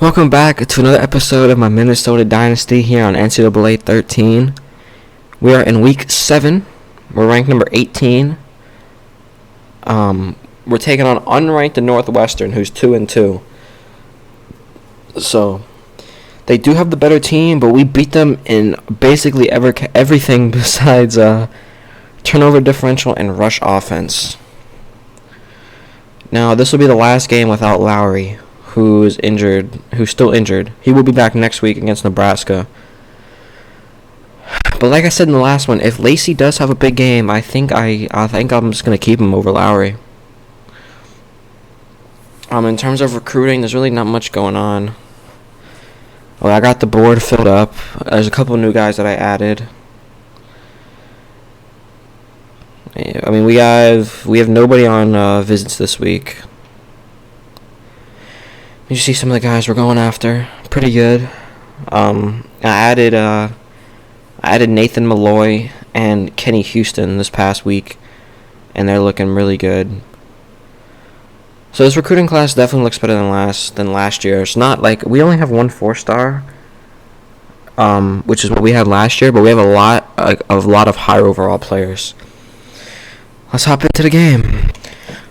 Welcome back to another episode of my Minnesota Dynasty here on NCAA 13. We are in week 7. We're ranked number 18. We're taking on unranked Northwestern, who's 2-2. So they do have the better team, but we beat them in basically everything besides turnover differential and rush offense. Now this will be the last game without Lowry, who's still injured. He will be back next week against Nebraska. But like I said in the last one, if Lacey does have a big game, I think I'm just gonna keep him over Lowry. In terms of recruiting, there's really not much going on. Well, I got the board filled up. There's a couple new guys that I added. I mean, we have nobody on visits this week. You see some of the guys we're going after. Pretty good. I added Nathan Malloy and Kenny Houston this past week, and they're looking really good. So this recruiting class definitely looks better than last year. It's not like we only have one 4-star, which is what we had last year, but we have a lot of higher overall players. Let's hop into the game.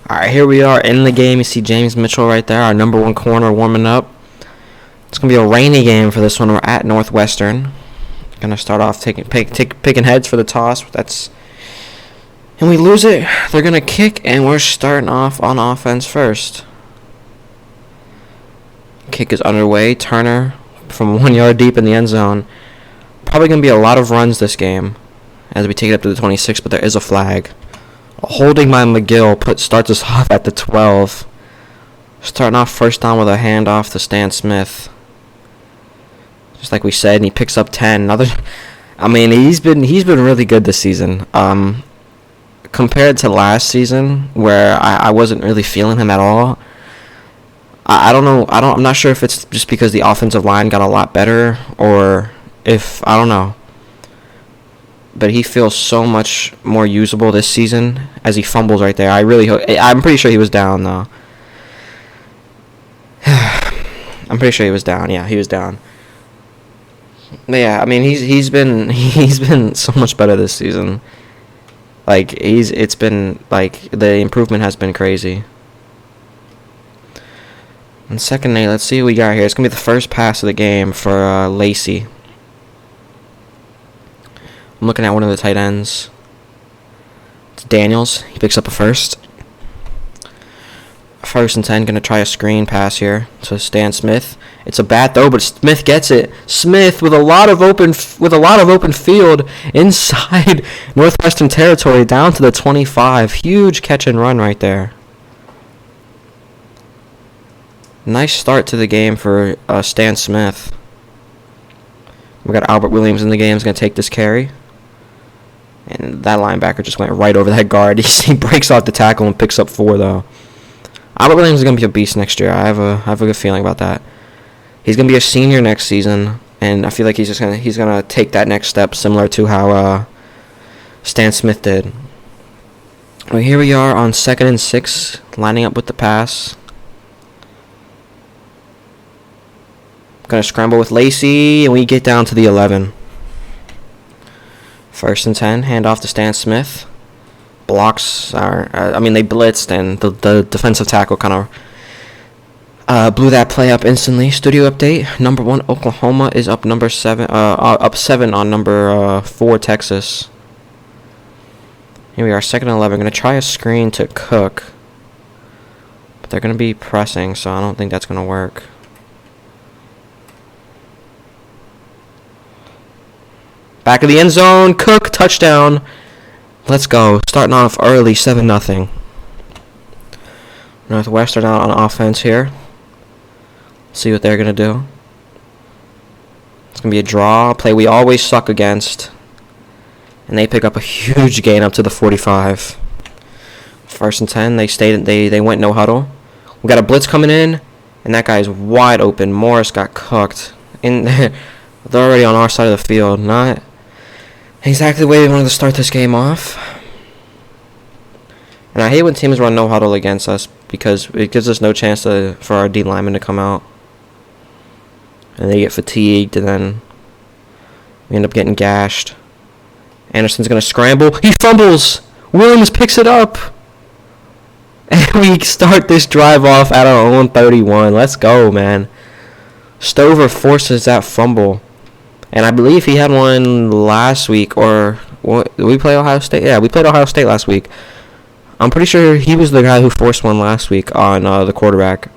Alright, here we are in the game. You see James Mitchell right there, our number one corner, warming up. It's going to be a rainy game for this one. We're at Northwestern. Going to start off picking heads for the toss. And we lose it. They're going to kick, and we're starting off on offense first. Kick is underway. Turner from 1 yard deep in the end zone. Probably going to be a lot of runs this game as we take it up to the 26, but there is a flag. Holding by McGill starts us off at the 12. Starting off first down with a handoff to Stan Smith. Just like we said, and he picks up 10. He's been really good this season. Compared to last season, where I wasn't really feeling him at all. I don't know. I'm not sure if it's just because the offensive line got a lot better, or if I don't know. But he feels so much more usable this season as he fumbles right there. I'm pretty sure he was down though. I'm pretty sure he was down. Yeah, he was down. But yeah, I mean he's been so much better this season. Like it's been like the improvement has been crazy. And secondly, let's see what we got here. It's gonna be the first pass of the game for Lacey. I'm looking at one of the tight ends. It's Daniels. He picks up a first. 1st and 10. Going to try a screen pass here to Stan Smith. It's a bad throw, but Smith gets it. Smith with a lot of open field inside Northwestern territory down to the 25. Huge catch and run right there. Nice start to the game for Stan Smith. We got Albert Williams in the game. He's going to take this carry. And that linebacker just went right over that guard. He breaks off the tackle and picks up 4, though. Albert Williams is going to be a beast next year. I have a good feeling about that. He's going to be a senior next season, and I feel like he's going to take that next step, similar to how Stan Smith did. Well, here we are on 2nd and 6, lining up with the pass. Going to scramble with Lacey, and we get down to the 11. 1st and 10, hand off to Stan Smith. Blocks they blitzed, and the defensive tackle kind of blew that play up instantly. Studio update: number 1 Oklahoma is up 7 on number 4 Texas. Here we are, 2nd and 11. Going to try a screen to Cook, but they're going to be pressing, so I don't think that's going to work. Back of the end zone, Cook, touchdown. Let's go. Starting off early, 7-0. Northwestern out on offense here. See what they're going to do. It's going to be a draw, play we always suck against. And they pick up a huge gain up to the 45. 1st and 10, they went no huddle. We got a blitz coming in, and that guy's wide open. Morris got cooked. They're already on our side of the field. Not exactly the way we wanted to start this game off. And I hate when teams run no huddle against us because it gives us no chance for our D linemen to come out. and they get fatigued, and then we end up getting gashed. Anderson's going to scramble. He fumbles. Williams picks it up. And we start this drive off at our own 31. Let's go, man. Stover forces that fumble. And I believe he had one last week, or what, did we play Ohio State? Yeah, we played Ohio State last week. I'm pretty sure he was the guy who forced one last week on the quarterback.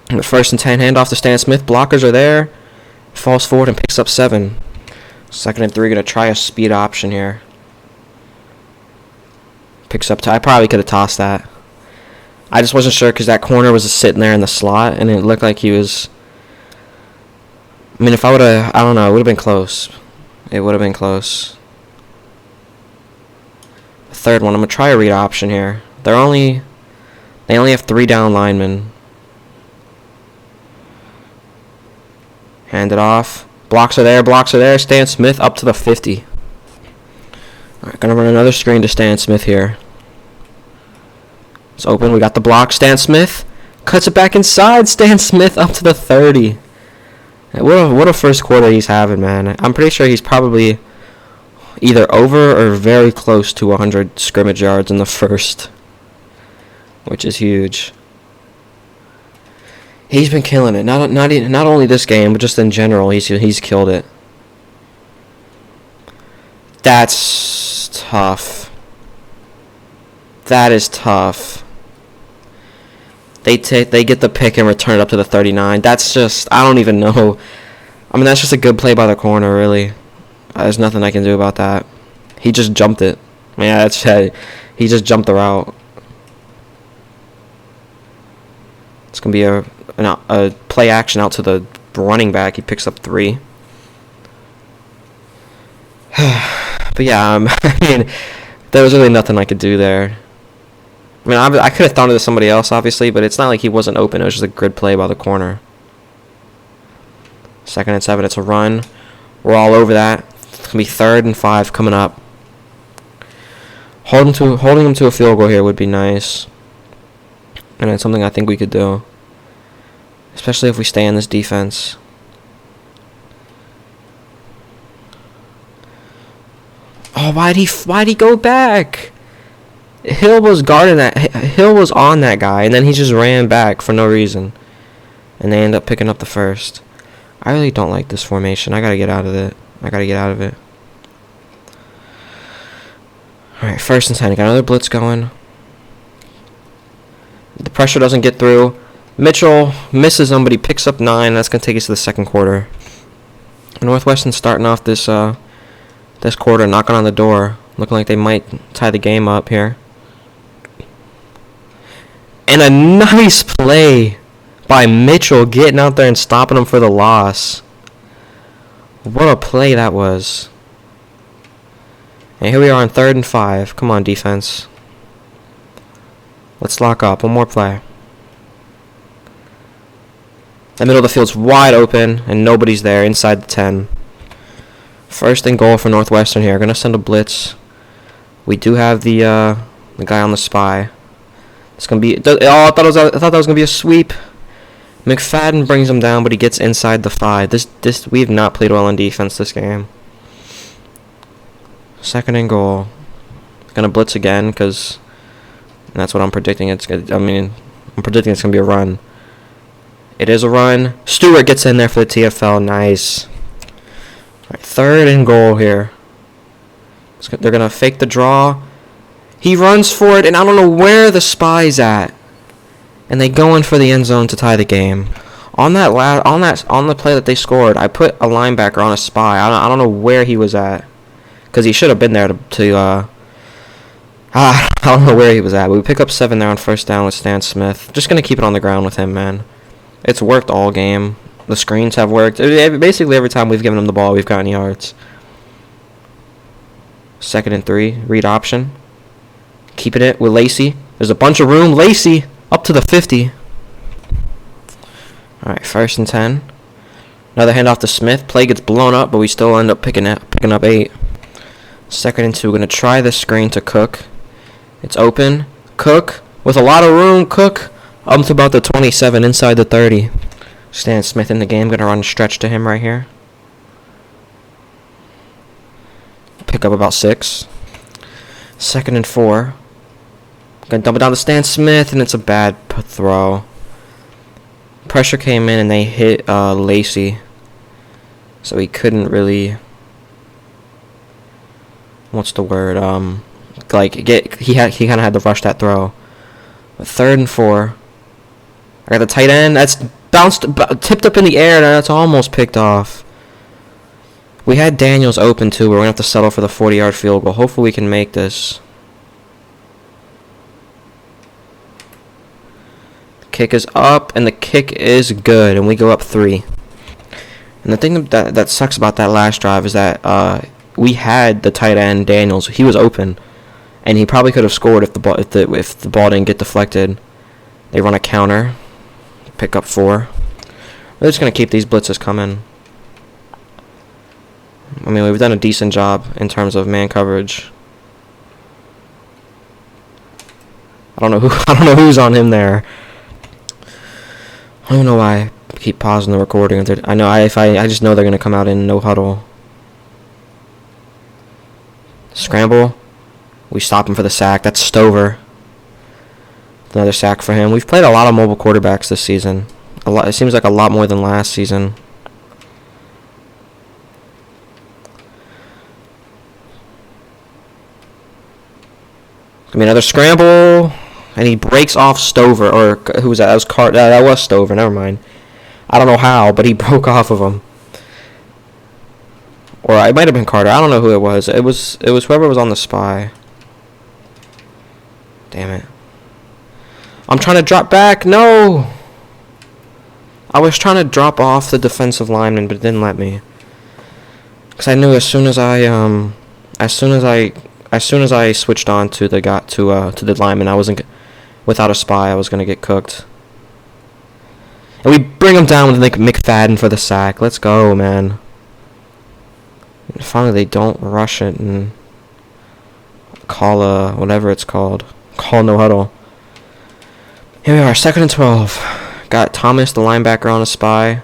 And the 1st and 10, handoff to Stan Smith. Blockers are there. Falls forward and picks up 7. 2nd and 3, going to try a speed option here. Picks up. I probably could have tossed that. I just wasn't sure because that corner was just sitting there in the slot, and it looked like he was. I mean, if I would have, I don't know, it would have been close. It would have been close. The 3rd one, I'm going to try a read option here. They only have 3 down linemen. Hand it off. Blocks are there. Stan Smith up to the 50. Alright, going to run another screen to Stan Smith here. It's open. We got the block. Stan Smith cuts it back inside. Stan Smith up to the 30. What a first quarter he's having, man. I'm pretty sure he's probably either over or very close to 100 scrimmage yards in the first, which is huge. He's been killing it. Not only this game, but just in general, he's killed it. That's tough. That is tough. They get the pick and return it up to the 39. That's just, I don't even know. I mean, that's just a good play by the corner, really. There's nothing I can do about that. He just jumped it. Yeah, he just jumped the route. It's going to be a play action out to the running back. He picks up 3. But yeah, I mean, there was really nothing I could do there. I mean, I could have thrown it to somebody else, obviously, but it's not like he wasn't open. It was just a good play by the corner. 2nd and 7, it's a run. We're all over that. It's going to be 3rd and 5 coming up. Holding him to a field goal here would be nice. And it's something I think we could do. Especially if we stay in this defense. Oh, why'd he go back? Hill was guarding that. Hill was on that guy, and then he just ran back for no reason. And they end up picking up the 1st. I really don't like this formation. I gotta get out of it. Alright, 1st and 10. Got another blitz going. The pressure doesn't get through. Mitchell misses him, but he picks up 9. That's gonna take us to the 2nd quarter. Northwestern starting off this quarter, knocking on the door, looking like they might tie the game up here. And a nice play by Mitchell, getting out there and stopping him for the loss. What a play that was. And here we are on 3rd and 5. Come on, defense. Let's lock up. One more play. The middle of the field's wide open, and nobody's there inside the 10. 1st and goal for Northwestern here. Going to send a blitz. We do have the guy on the spy. It's going to be... Oh, I thought that was going to be a sweep. McFadden brings him down, but he gets inside the 5. We have not played well in defense this game. 2nd and goal. Going to blitz again, because that's what I'm predicting. I'm predicting it's going to be a run. It is a run. Stewart gets in there for the TFL. Nice. All right, 3rd and goal here. They're going to fake the draw. He runs for it, and I don't know where the spy's at. And they go in for the end zone to tie the game. On the play that they scored, I put a linebacker on a spy. I don't know where he was at, because he should have been there I don't know where he was at. But we pick up 7 there on 1st down with Stan Smith. Just going to keep it on the ground with him, man. It's worked all game. The screens have worked. Basically, every time we've given him the ball, we've gotten yards. 2nd and 3. Read option. Keeping it with Lacey. There's a bunch of room. Lacey up to the 50. All right, 1st and 10. Another handoff to Smith. Play gets blown up, but we still end up picking up 8. 2nd and 2. We're going to try this screen to Cook. It's open. Cook with a lot of room. Cook up to about the 27, inside the 30. Stan Smith in the game. Going to run stretch to him right here. Pick up about 6. 2nd and 4. Going to dump it down to Stan Smith, and it's a bad throw. Pressure came in, and they hit Lacey. So he couldn't really... What's the word? He kind of had to rush that throw. But 3rd and 4. I got the tight end. That's tipped up in the air, and that's almost picked off. We had Daniels open, too. We're going to have to settle for the 40-yard field goal. Hopefully we can make this. The kick is up, and the kick is good, and we go up 3. And the thing that sucks about that last drive is that we had the tight end, Daniels. He was open, and he probably could have scored if the ball didn't get deflected. They run a counter. Pick up 4. We're just going to keep these blitzes coming. I mean, we've done a decent job in terms of man coverage. I don't know who's on him there. I don't know why I keep pausing the recording. I just know they're going to come out in no huddle. Scramble. We stop him for the sack. That's Stover. Another sack for him. We've played a lot of mobile quarterbacks this season. It seems like a lot more than last season. I mean, another scramble, and he breaks off Stover, or who was that? That was Stover. Never mind. I don't know how, but he broke off of him. Or it might have been Carter. I don't know who it was. It was whoever was on the spy. Damn it. I'm trying to drop back. No! I was trying to drop off the defensive lineman, but it didn't let me. Because I knew as soon as I switched on to the lineman, I wasn't without a spy. I was gonna get cooked. And we bring him down with McFadden for the sack. Let's go, man. And finally, they don't rush it and call whatever it's called. Call no huddle. Here we are, 2nd and 12. Got Thomas, the linebacker, on a spy.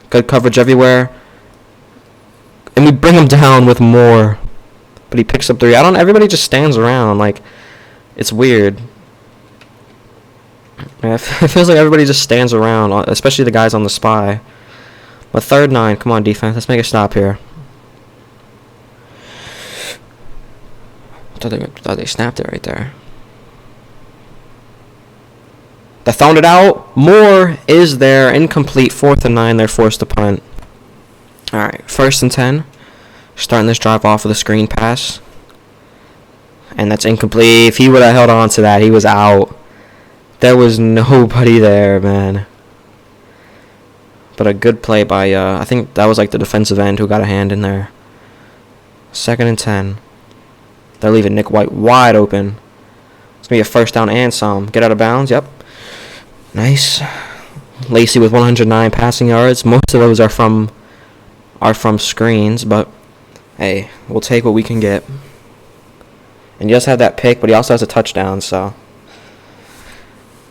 Good coverage everywhere. And we bring him down with more. But he picks up 3. Everybody just stands around. Like, it's weird. It feels like everybody just stands around, especially the guys on the spy. But 3rd and 9. Come on, defense. Let's make a stop here. I thought they snapped it right there. They found it out. Moore is there. Incomplete. 4th and 9. They're forced to punt. Alright. 1st and 10. Starting this drive off with a screen pass. And that's incomplete. If he would have held on to that, he was out. There was nobody there, man. But a good play by, I think that was like the defensive end who got a hand in there. 2nd and 10. They're leaving Nick White wide open. It's going to be a 1st down and some. Get out of bounds. Yep. Nice. Lacey with 109 passing yards. Most of those are from screens, but hey, we'll take what we can get. And he does have that pick, but he also has a touchdown, so.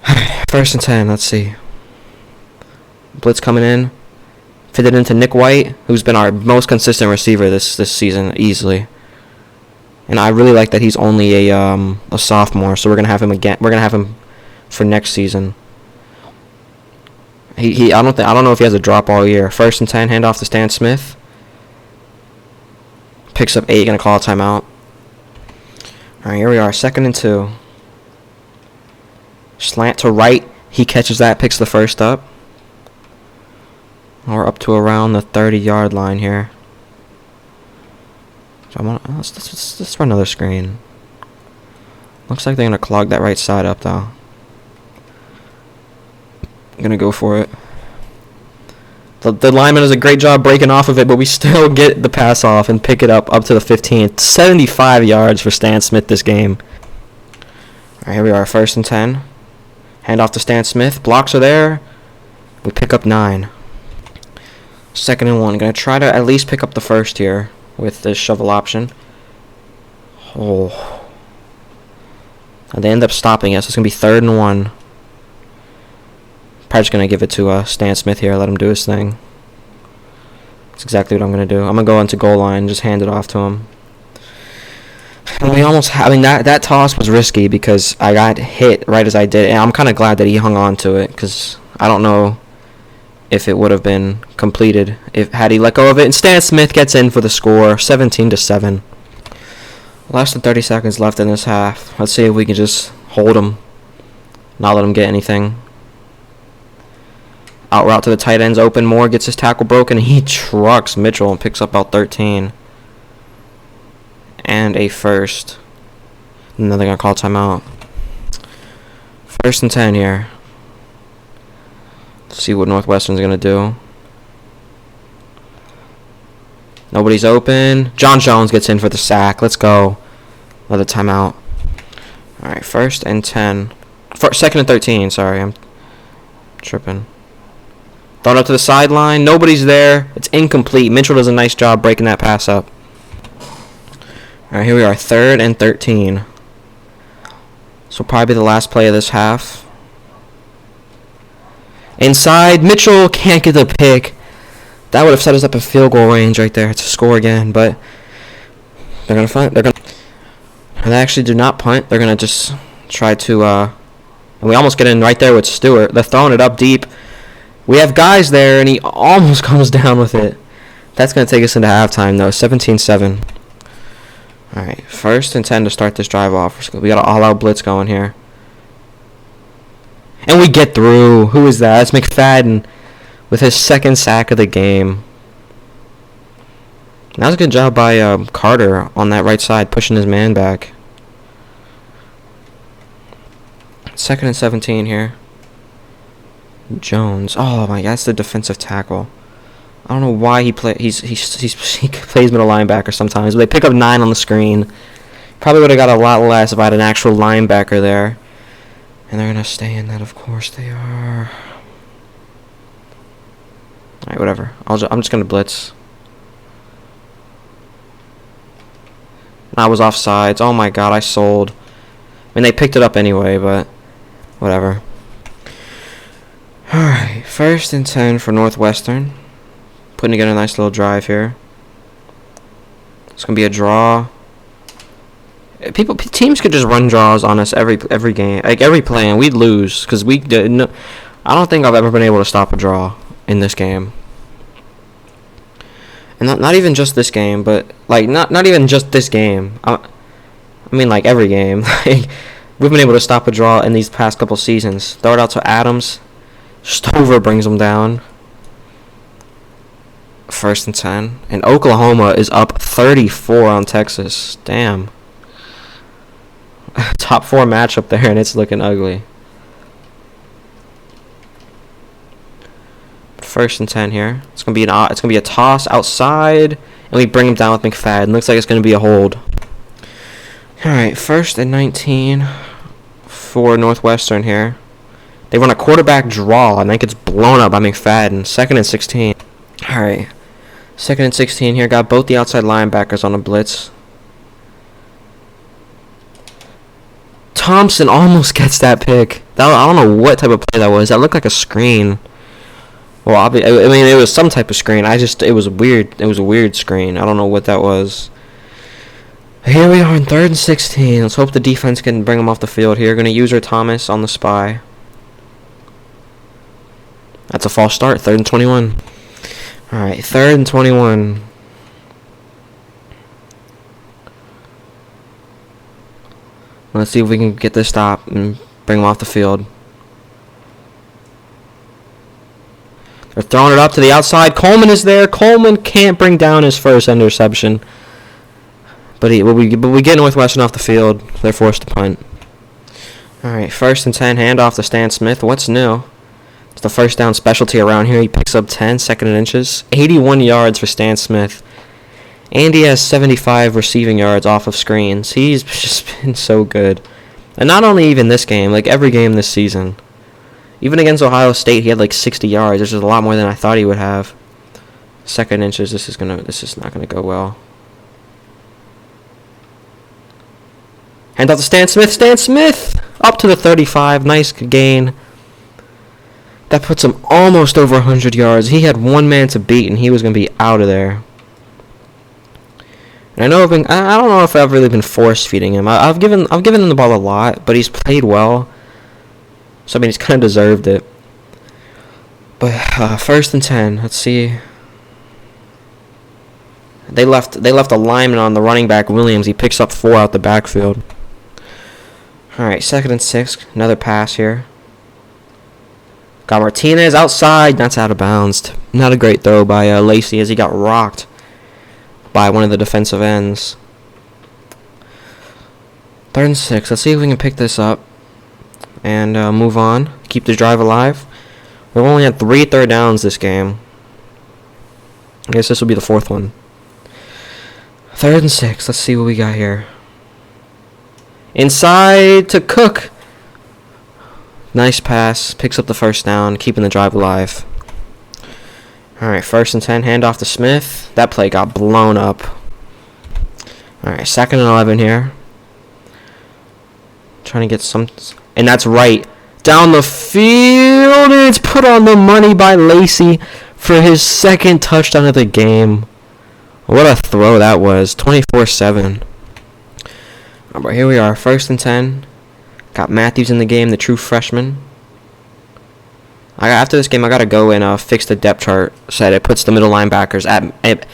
1st and 10, let's see. Blitz coming in. Fitted into Nick White, who's been our most consistent receiver this season, easily. And I really like that he's only a sophomore, so we're gonna have him again. We're gonna have him for next season. I don't know if he has a drop all year. 1st and 10, handoff to Stan Smith. Picks up 8, gonna call a timeout. Alright, here we are, 2nd and 2. Slant to right. He catches that, picks the 1st up. We're up to around the 30-yard line here. So let's run another screen. Looks like they're gonna clog that right side up though. I'm gonna go for it. The lineman does a great job breaking off of it, but we still get the pass off and pick it up to the 15. 75 yards for Stan Smith this game. Alright, here we are, 1st and 10. Hand off to Stan Smith. Blocks are there. We pick up 9. 2nd and 1. Gonna try to at least pick up the 1st here with this shovel option. Oh. And they end up stopping us. It's gonna be 3rd and 1. Probably just going to give it to Stan Smith here. Let him do his thing. That's exactly what I'm going to do. I'm going to go into goal line and just hand it off to him. And we almost... I mean, that toss was risky because I got hit right as I did. And I'm kind of glad that he hung on to it because I don't know if it would have been completed had he let go of it. And Stan Smith gets in for the score, 17-7. Less than 30 seconds left in this half. Let's see if we can just hold him. Not let him get anything. Out route to the tight ends open. Moore gets his tackle broken. He trucks Mitchell and picks up about 13. And a first. And then they're going to call timeout. 1st and 10 here. Let's see what Northwestern's going to do. Nobody's open. John Jones gets in for the sack. Let's go. Another timeout. Alright, 1st and 10. 2nd and 13, sorry. I'm tripping. Thrown up to the sideline. Nobody's there. It's incomplete. Mitchell does a nice job breaking that pass up. Alright, here we are. 3rd and 13. This will probably be the last play of this half. Inside. Mitchell can't get the pick. That would have set us up in field goal range right there to score again, but they're going to find... They actually do not punt. They're going to just try to... and we almost get in right there with Stewart. They're throwing it up deep. We have guys there, and he almost comes down with it. That's going to take us into halftime, though. 17-7. All right, 1st and 10 to start this drive off. We got an all-out blitz going here. And we get through. Who is that? It's McFadden with his 2nd sack of the game. That was a good job by Carter on that right side, pushing his man back. 2nd and 17 here. Jones. Oh my God, that's the defensive tackle. I don't know why he plays middle linebacker sometimes, but they pick up 9 on the screen. Probably would have got a lot less if I had an actual linebacker there. And they're gonna stay in that, of course they are. All right, whatever. I'm just gonna blitz. I was offsides. Oh my God, I sold. I mean, they picked it up anyway, but whatever. Alright, 1st and 10 for Northwestern. Putting together a nice little drive here. It's going to be a draw. Teams could just run draws on us every game, like every play, and we'd lose because I don't think I've ever been able to stop a draw in this game. And not even just this game, but like not even just this game. I mean, like every game. Like, we've been able to stop a draw in these past couple seasons. Throw it out to Adams. Stover brings them down. 1st and 10. And Oklahoma is up 34 on Texas. Damn. Top 4 matchup there, and it's looking ugly. 1st and 10 here. It's gonna be a toss outside, and we bring him down with McFadden. Looks like it's gonna be a hold. All right, 1st and 19 for Northwestern here. They run a quarterback draw, and that gets blown up by McFadden. 2nd and 16. All right, 2nd and 16 here. Got both the outside linebackers on a blitz. Thompson almost gets that pick. I don't know what type of play that was. That looked like a screen. Well, I mean, it was some type of screen. It was weird. It was a weird screen. I don't know what that was. Here we are in 3rd and 16. Let's hope the defense can bring them off the field here. Going to use Thomas on the spy. That's a false start. 3rd and 21. All right, 3rd and 21. Let's see if we can get this stop and bring them off the field. They're throwing it up to the outside. Coleman is there. Coleman can't bring down his first interception. But we get Northwestern off the field. They're forced to punt. All right, 1st and 10. Handoff to Stan Smith. What's new? It's the first down specialty around here. He picks up 10, 2nd and inches. 81 yards for Stan Smith. And he has 75 receiving yards off of screens. He's just been so good. And not only even this game, like every game this season. Even against Ohio State, he had like 60 yards. This is a lot more than I thought he would have. 2nd inches. This is not gonna go well. Hand out to Stan Smith. Stan Smith up to the 35. Nice gain. That puts him almost over 100 yards. He had one man to beat, and he was going to be out of there. And I know I don't know if I've really been force feeding him. I've given him the ball a lot, but he's played well. So I mean, he's kind of deserved it. But 1st and 10. Let's see. They left a lineman on the running back Williams. He picks up 4 out the backfield. All right, 2nd and 6. Another pass here. Got Martinez outside. That's out of bounds. Not a great throw by Lacey as he got rocked by one of the defensive ends. 3rd and 6. Let's see if we can pick this up and move on. Keep the drive alive. We've only had 3 third downs this game. I guess this will be the 4th one. 3rd and 6. Let's see what we got here. Inside to Cook. Nice pass. Picks up the 1st down, keeping the drive alive. Alright, 1st and 10. Hand off to Smith. That play got blown up. Alright, 2nd and 11 here. Trying to get some... And that's right. Down the field. And it's put on the money by Lacey for his 2nd touchdown of the game. What a throw that was. 24-7. Alright, here we are. 1st and 10. Got Matthews in the game, the true freshman. After this game, I got to go and fix the depth chart so that it puts the middle linebackers at...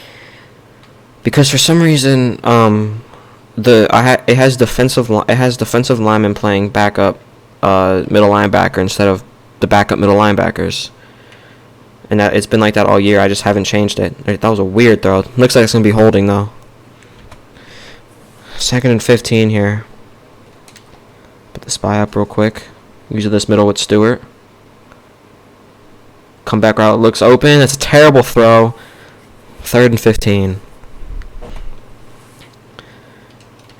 Because for some reason, it has defensive linemen playing backup middle linebacker instead of the backup middle linebackers. And it's been like that all year. I just haven't changed it. That was a weird throw. Looks like it's going to be holding, though. 2nd and 15 here. Put the spy up real quick. Use this middle with Stewart. Comeback route looks open. That's a terrible throw. 3rd and 15.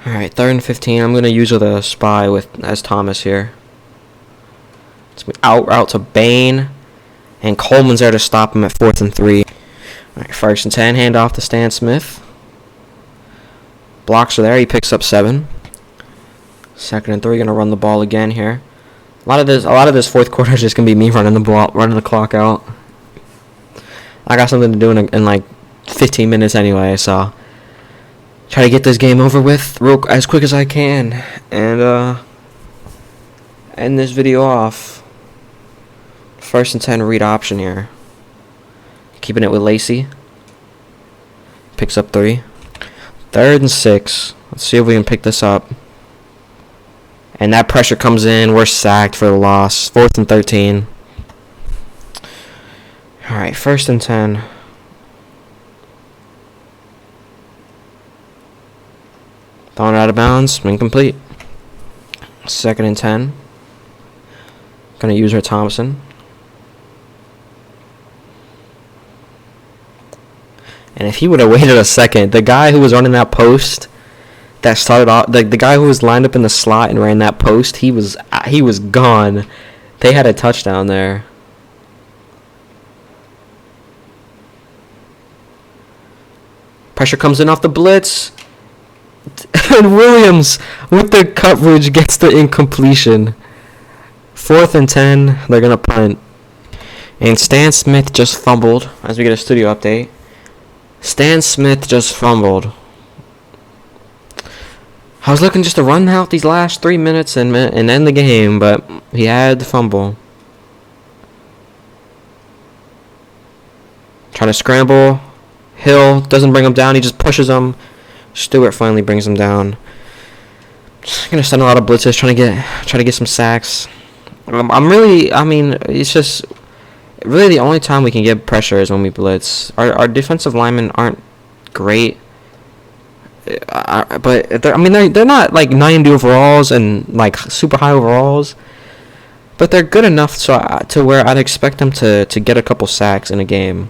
Alright, 3rd and 15. I'm going to use the spy as Thomas here. It's out route to Bain. And Coleman's there to stop him at 4th and 3. Alright, 1st and 10. Hand off to Stan Smith. Blocks are there. He picks up 7. 2nd and 3. Going to run the ball again here. A lot of this 4th quarter is just going to be me running the clock out. I got something to do in like 15 minutes anyway, so try to get this game over with as quick as I can and end this video off. 1st and 10 read option here. Keeping it with Lacey. Picks up 3. 3rd and 6. Let's see if we can pick this up. And that pressure comes in. We're sacked for the loss. 4th and 13. Alright, 1st and 10. Thrown out of bounds. Incomplete. 2nd and 10. Gonna use her Thompson. And if he would have waited a second, the guy who was running that post that started off, the guy who was lined up in the slot and ran that post, he was gone. They had a touchdown there. Pressure comes in off the blitz. And Williams, with the coverage, gets the incompletion. 4th and 10, they're going to punt. And Stan Smith just fumbled, as we get a studio update. Stan Smith just fumbled. I was looking just to run out these last 3 minutes and end the game, but he had the fumble. Trying to scramble. Hill doesn't bring him down. He just pushes him. Stewart finally brings him down. Just gonna send a lot of blitzes, trying to get some sacks. It's just really the only time we can get pressure is when we blitz. Our defensive linemen aren't great, but they're not like 90 overalls and like super high overalls, but they're good enough to where I'd expect them to get a couple sacks in a game.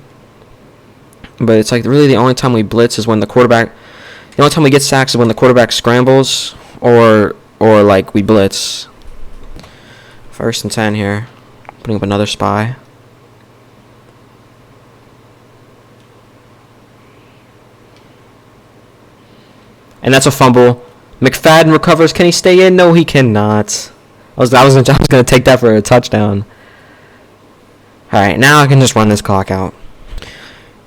But it's like really the only time we blitz is when the only time we get sacks is when the quarterback scrambles or like we blitz. 1st and 10 here. Putting up another spy. And that's a fumble. McFadden recovers. Can he stay in? No, he cannot. I was going to take that for a touchdown. Alright, now I can just run this clock out.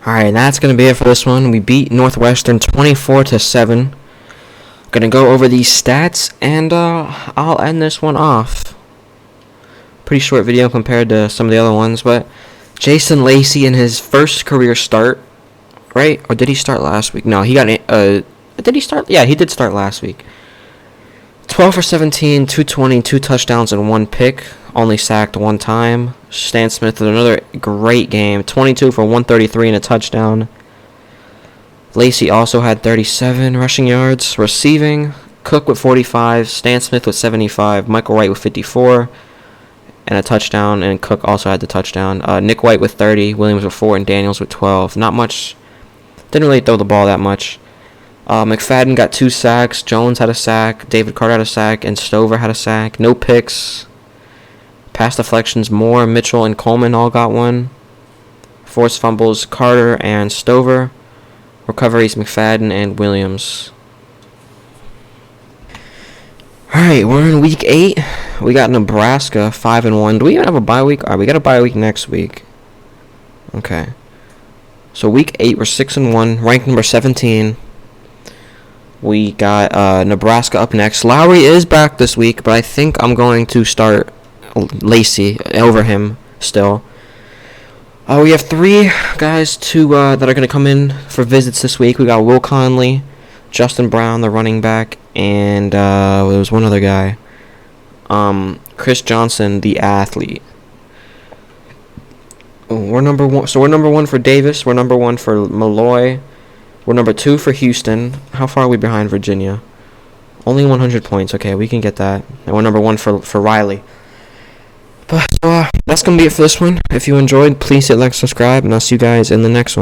Alright, that's going to be it for this one. We beat Northwestern 24-7. Gonna go over these stats, and I'll end this one off. Pretty short video compared to some of the other ones, but Jason Lacey in his first career start, right? Or did he start last week? No, he got did he start? Yeah, he did start last week. 12 for 17, 220, 2 touchdowns, and 1 pick. Only sacked 1 time. Stan Smith with another great game. 22 for 133 and a touchdown. Lacey also had 37 rushing yards. Receiving, Cook with 45, Stan Smith with 75, Michael Wright with 54, and a touchdown, and Cook also had the touchdown. Nick White with 30, Williams with 4, and Daniels with 12. Not much. Didn't really throw the ball that much. McFadden got 2 sacks. Jones had a sack. David Carter had a sack. And Stover had a sack. No picks. Pass deflections, Moore, Mitchell, and Coleman all got 1. Forced fumbles, Carter and Stover. Recoveries, McFadden and Williams. Alright, we're in week 8. We got Nebraska 5-1. Do we even have a bye week? Alright, we got a bye week next week. Okay. So week 8, we're 6-1, ranked number 17. We got Nebraska up next. Lowry is back this week, but I think I'm going to start Lacey over him still. We have 3 guys that are going to come in for visits this week. We got Will Conley, Justin Brown, the running back, and there was one other guy. Chris Johnson, the athlete. We're number 1. So we're number 1 for Davis. We're number 1 for Malloy. We're number 2 for Houston. How far are we behind Virginia? Only 100 points. Okay, we can get that. And we're number 1 for Riley. But that's going to be it for this one. If you enjoyed, please hit like, subscribe, and I'll see you guys in the next one.